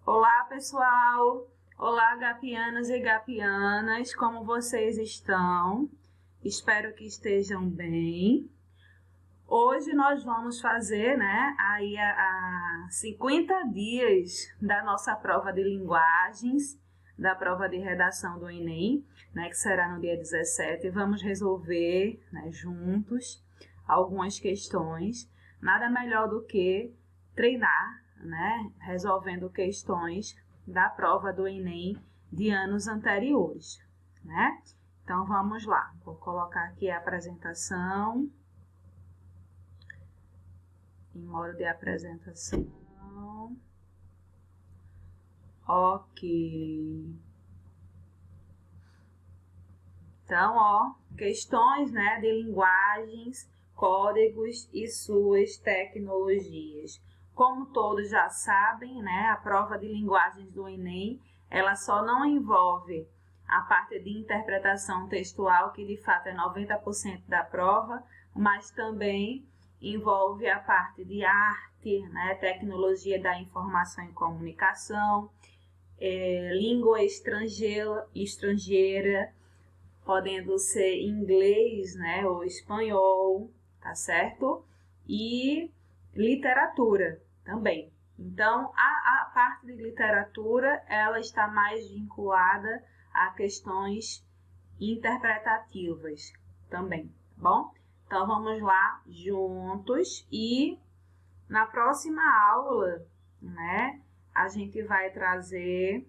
Olá, pessoal! Olá, gapianos e gapianas, como vocês estão? Espero que estejam bem. Hoje nós vamos fazer, aí a 50 dias da nossa prova de linguagens, da prova de redação do Enem, que será no dia 17. Vamos resolver, juntos algumas questões. Nada melhor do que treinar, resolvendo questões da prova do Enem de anos anteriores, Então, vamos lá. Vou colocar aqui a apresentação. Em modo de apresentação. Ok. Então, questões, de linguagens, códigos e suas tecnologias. Como todos já sabem, a prova de linguagens do Enem, ela só não envolve a parte de interpretação textual, que de fato é 90% da prova, mas também envolve a parte de arte, tecnologia da informação e comunicação, língua estrangeira, podendo ser inglês, ou espanhol, tá certo? E literatura também. Então, a parte de literatura, ela está mais vinculada a questões interpretativas também, tá bom? Então, vamos lá juntos e na próxima aula, a gente vai trazer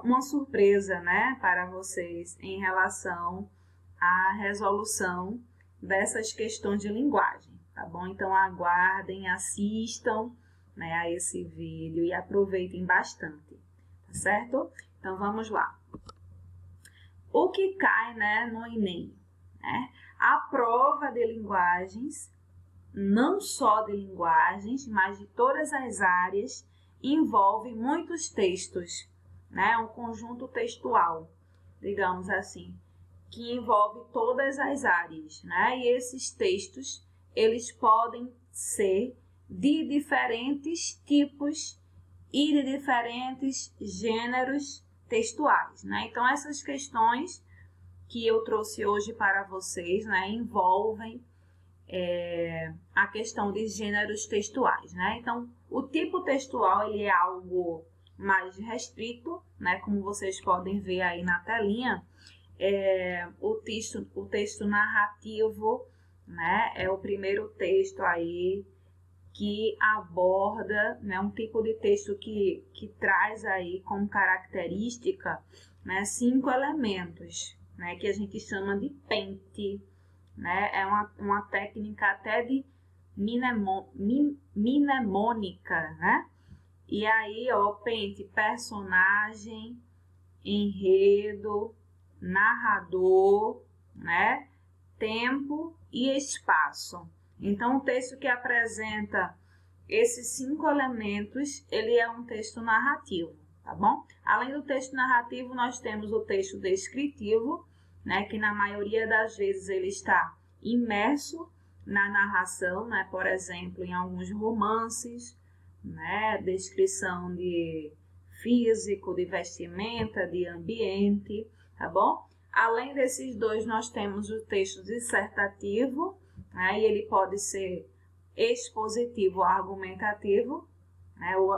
uma surpresa, para vocês em relação à resolução dessas questões de linguagem, tá bom? Então, aguardem, assistam, a esse vídeo e aproveitem bastante, tá certo? Então, vamos lá. O que cai, no Enem? A prova de linguagens, não só de linguagens, mas de todas as áreas, envolve muitos textos, um conjunto textual, digamos assim, que envolve todas as áreas, e esses textos, eles podem ser de diferentes tipos e de diferentes gêneros textuais, Então, essas questões que eu trouxe hoje para vocês, envolvem a questão de gêneros textuais, Então, o tipo textual, ele é algo mais restrito, como vocês podem ver aí na telinha. O texto narrativo, é o primeiro texto aí que aborda, um tipo de texto que traz aí como característica, 5 elementos, que a gente chama de pente, é uma técnica até de mnemônica, E aí, pente, personagem, enredo, narrador, tempo e espaço. Então, o texto que apresenta esses 5 elementos, ele é um texto narrativo, tá bom? Além do texto narrativo, nós temos o texto descritivo, que na maioria das vezes ele está imerso na narração, por exemplo, em alguns romances, descrição de físico, de vestimenta, de ambiente, tá bom? Além desses dois, nós temos o texto dissertativo, e ele pode ser expositivo ou argumentativo,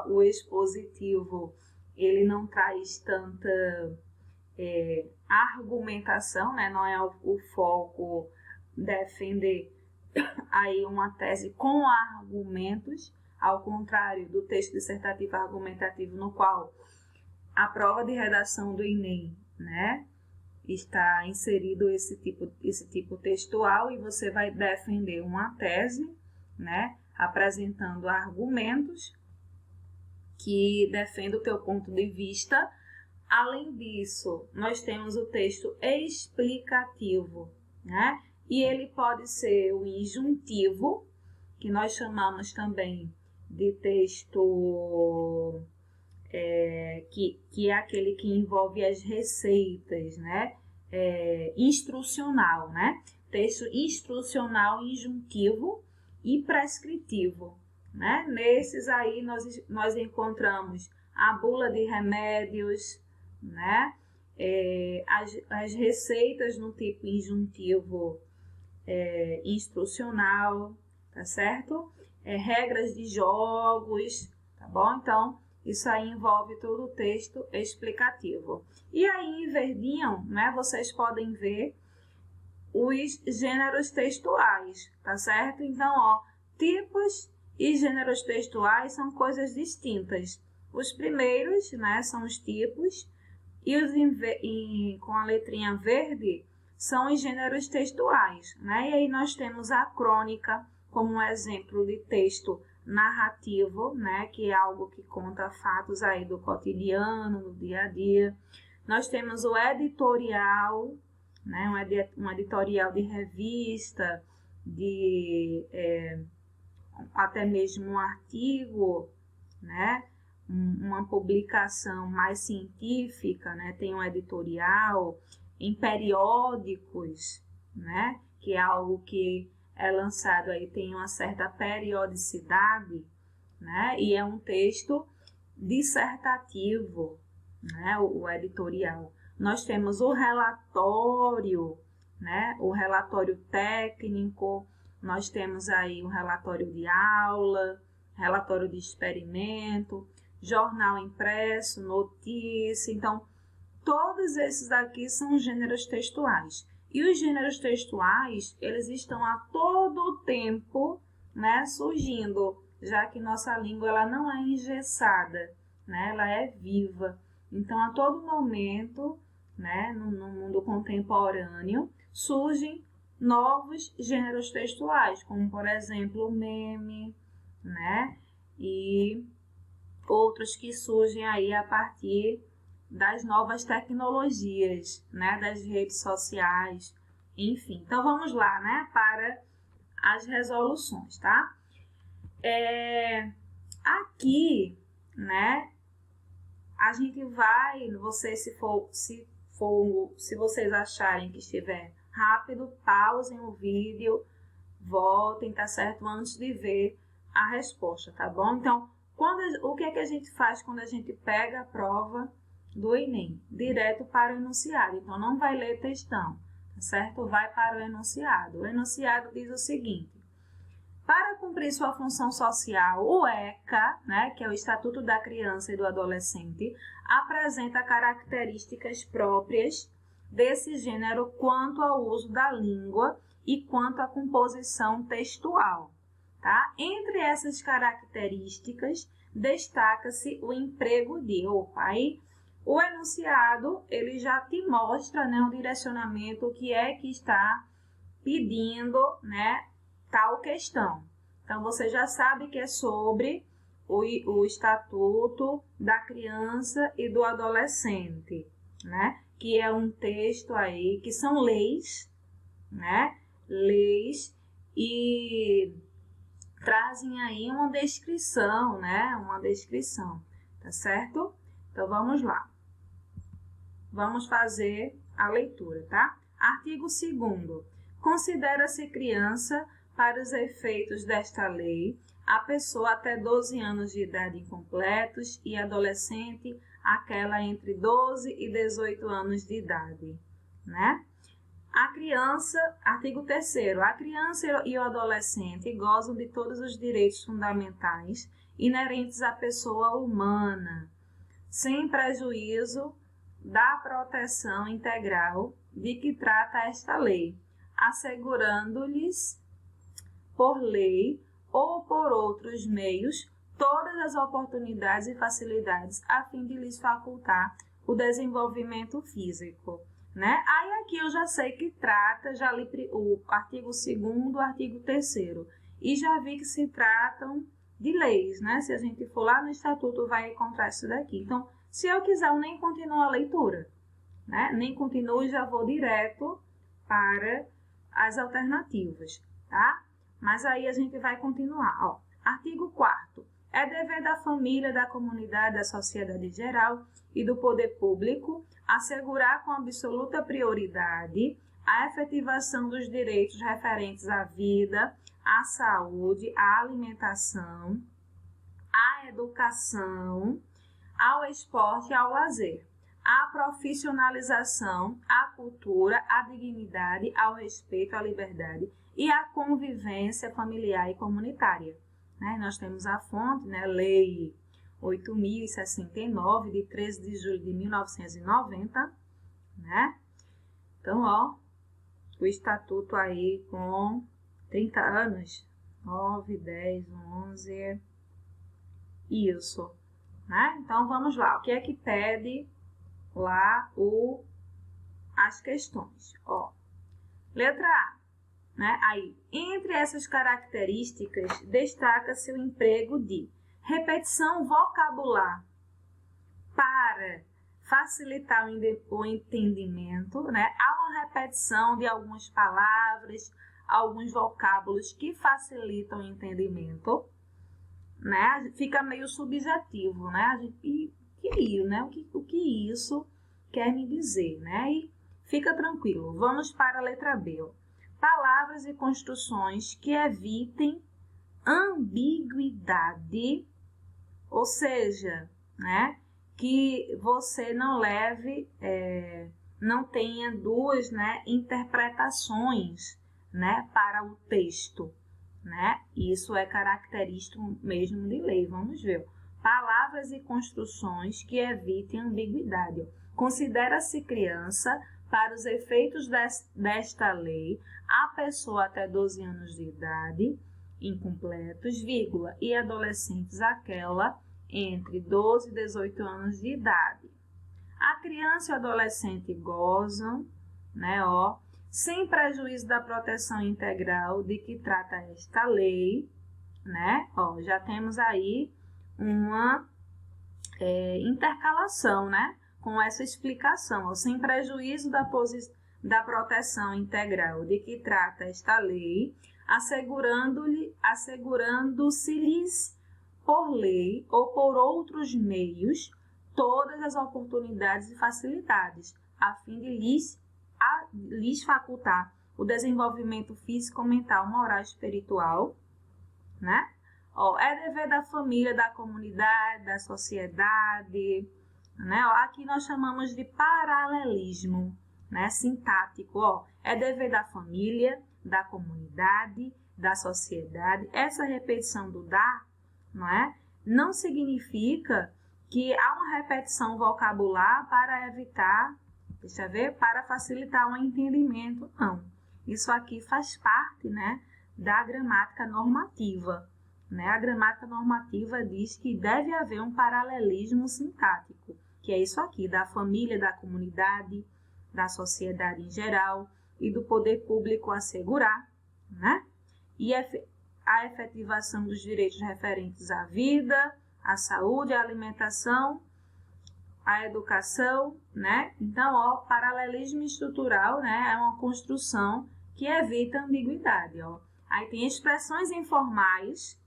O expositivo, ele não traz tanta argumentação, não é o foco defender aí uma tese com argumentos, ao contrário do texto dissertativo argumentativo, no qual a prova de redação do Enem, está inserido esse tipo textual e você vai defender uma tese, apresentando argumentos que defendem o teu ponto de vista. Além disso, nós temos o texto explicativo, E ele pode ser o injuntivo, que nós chamamos também de texto que é aquele que envolve as receitas, instrucional, Texto instrucional injuntivo e prescritivo, né? Nesses aí nós encontramos a bula de remédios, né? As receitas no tipo injuntivo instrucional, tá certo? Regras de jogos, tá bom? Então, isso aí envolve todo o texto explicativo. E aí, em verdinho, né, vocês podem ver os gêneros textuais, tá certo? Então, ó, tipos e gêneros textuais são coisas distintas. Os primeiros, né, são os tipos, e os com a letrinha verde são os gêneros textuais, né? E aí nós temos a crônica como um exemplo de texto narrativo, né, que é algo que conta fatos aí do cotidiano, do dia a dia. Nós temos o editorial, né, um editorial de revista, até mesmo um artigo, né, uma publicação mais científica, né, tem um editorial, em periódicos, né, que é algo que é lançado aí, tem uma certa periodicidade, né, e é um texto dissertativo, né, o editorial. Nós temos o relatório, né, o relatório técnico, nós temos aí o relatório de aula, relatório de experimento, jornal impresso, notícia. Então, todos esses aqui são gêneros textuais. E os gêneros textuais, eles estão a todo tempo, né, surgindo, já que nossa língua ela não é engessada, né, ela é viva. Então, a todo momento, né, no mundo contemporâneo, surgem novos gêneros textuais, como, por exemplo, o meme, né, e outros que surgem aí a partir das novas tecnologias, né, das redes sociais, enfim. Então, vamos lá, né, para as resoluções, tá? Aqui, né, a gente vai, se vocês acharem que estiver rápido, pausem o vídeo, voltem, tá certo? Antes de ver a resposta, tá bom? Então, o que é que a gente faz quando a gente pega a prova do Enem? Direto para o enunciado. Então, não vai ler textão, tá certo? Vai para o enunciado. O enunciado diz o seguinte: para cumprir sua função social, o ECA, né, que é o Estatuto da Criança e do Adolescente, apresenta características próprias desse gênero quanto ao uso da língua e quanto à composição textual. Tá? Entre essas características, destaca-se o emprego de... Aí, o enunciado, ele já te mostra, né, um direcionamento, o que é que está pedindo, né, tal questão. Então, você já sabe que é sobre o Estatuto da Criança e do Adolescente, né? Que é um texto aí, que são leis, né? Leis e trazem aí uma descrição, né? Uma descrição, tá certo? Então, vamos lá. Vamos fazer a leitura, tá? Artigo 2º. Considera-se criança, para os efeitos desta lei, a pessoa até 12 anos de idade incompletos e adolescente, aquela entre 12 e 18 anos de idade, né? A criança, artigo 3º, a criança e o adolescente gozam de todos os direitos fundamentais inerentes à pessoa humana, sem prejuízo da proteção integral de que trata esta lei, assegurando-lhes por lei ou por outros meios todas as oportunidades e facilidades a fim de lhes facultar o desenvolvimento físico, né? Aí aqui eu já sei que trata, já li o artigo 2º, o artigo 3º, e já vi que se tratam de leis, né? Se a gente for lá no estatuto, vai encontrar isso daqui. Então, se eu quiser, eu nem continuo a leitura, né? Nem continuo e já vou direto para as alternativas, tá? Mas aí a gente vai continuar, ó. Artigo 4º. É dever da família, da comunidade, da sociedade em geral e do poder público assegurar com absoluta prioridade a efetivação dos direitos referentes à vida, à saúde, à alimentação, educação, ao esporte e ao lazer, à profissionalização, à cultura, à dignidade, ao respeito, à liberdade e à convivência familiar e comunitária. Né? Nós temos a fonte, né? Lei 8.069, de 13 de julho de 1990, né? Então, ó, o estatuto aí com 30 anos, 9, 10, 11, isso, né? Então, vamos lá, o que é que pede lá as questões? Ó, letra A, né? Aí, entre essas características, destaca-se o emprego de repetição vocabular para facilitar o entendimento, né? Há uma repetição de algumas palavras, alguns vocábulos que facilitam o entendimento, né? Fica meio subjetivo, né? O que isso quer me dizer, né? E fica tranquilo. Vamos para a letra B. Palavras e construções que evitem ambiguidade, ou seja, né? Que você não leve, não tenha duas, né, interpretações, né, para o texto, né? Isso é característico mesmo de lei. Vamos ver. Palavras e construções que evitem ambiguidade. Considera-se criança, para os efeitos desta lei, a pessoa até 12 anos de idade, incompletos, vírgula, e adolescentes aquela entre 12 e 18 anos de idade. A criança e o adolescente gozam, né, ó, sem prejuízo da proteção integral de que trata esta lei, né? Ó, já temos aí uma intercalação, né, com essa explicação, ó, sem prejuízo da proteção integral de que trata esta lei, assegurando-se-lhes por lei ou por outros meios todas as oportunidades e facilidades, a fim de lhes facultar o desenvolvimento físico, mental, moral e espiritual, né? Ó, é dever da família, da comunidade, da sociedade, né? Ó, aqui nós chamamos de paralelismo, né? Sintático, ó, é dever da família, da comunidade, da sociedade. Essa repetição do da, não é? Não significa que há uma repetição vocabular para evitar, para facilitar o entendimento, não. Isso aqui faz parte, né, da gramática normativa, né? A gramática normativa diz que deve haver um paralelismo sintático, que é isso aqui, da família, da comunidade, da sociedade em geral e do poder público assegurar, né? E a efetivação dos direitos referentes à vida, à saúde, à alimentação, à educação, né? Então, ó, paralelismo estrutural, né, é uma construção que evita ambiguidade, ó. Aí tem expressões informais,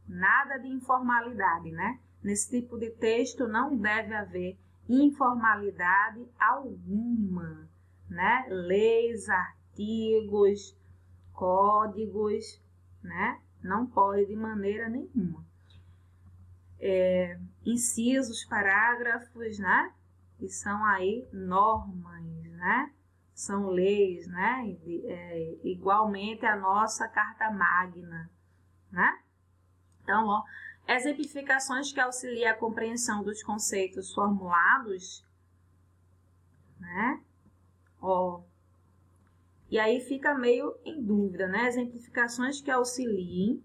nada de informalidade, né? Nesse tipo de texto não deve haver informalidade alguma, né? Leis, artigos, códigos, né? Não pode de maneira nenhuma. Incisos, parágrafos, né? Que são aí normas, né? São leis, né? Igualmente a nossa Carta Magna, né? Então, ó, exemplificações que auxiliam a compreensão dos conceitos formulados, né? Ó, e aí fica meio em dúvida, né? Exemplificações que auxiliem,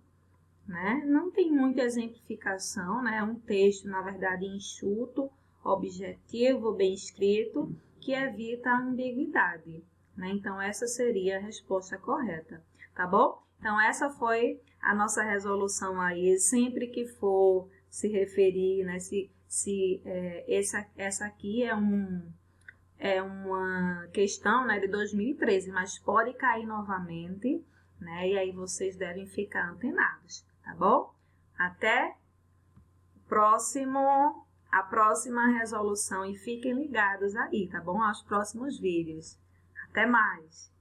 né? Não tem muita exemplificação, né? É um texto, na verdade, enxuto, objetivo, bem escrito, que evita a ambiguidade, né? Então, essa seria a resposta correta, tá bom? Então, essa foi a nossa resolução aí. Sempre que for se referir, né? Essa aqui é uma questão, né, de 2013, mas pode cair novamente, né? E aí vocês devem ficar antenados, tá bom? Até a próxima resolução e fiquem ligados aí, tá bom? Aos próximos vídeos. Até mais!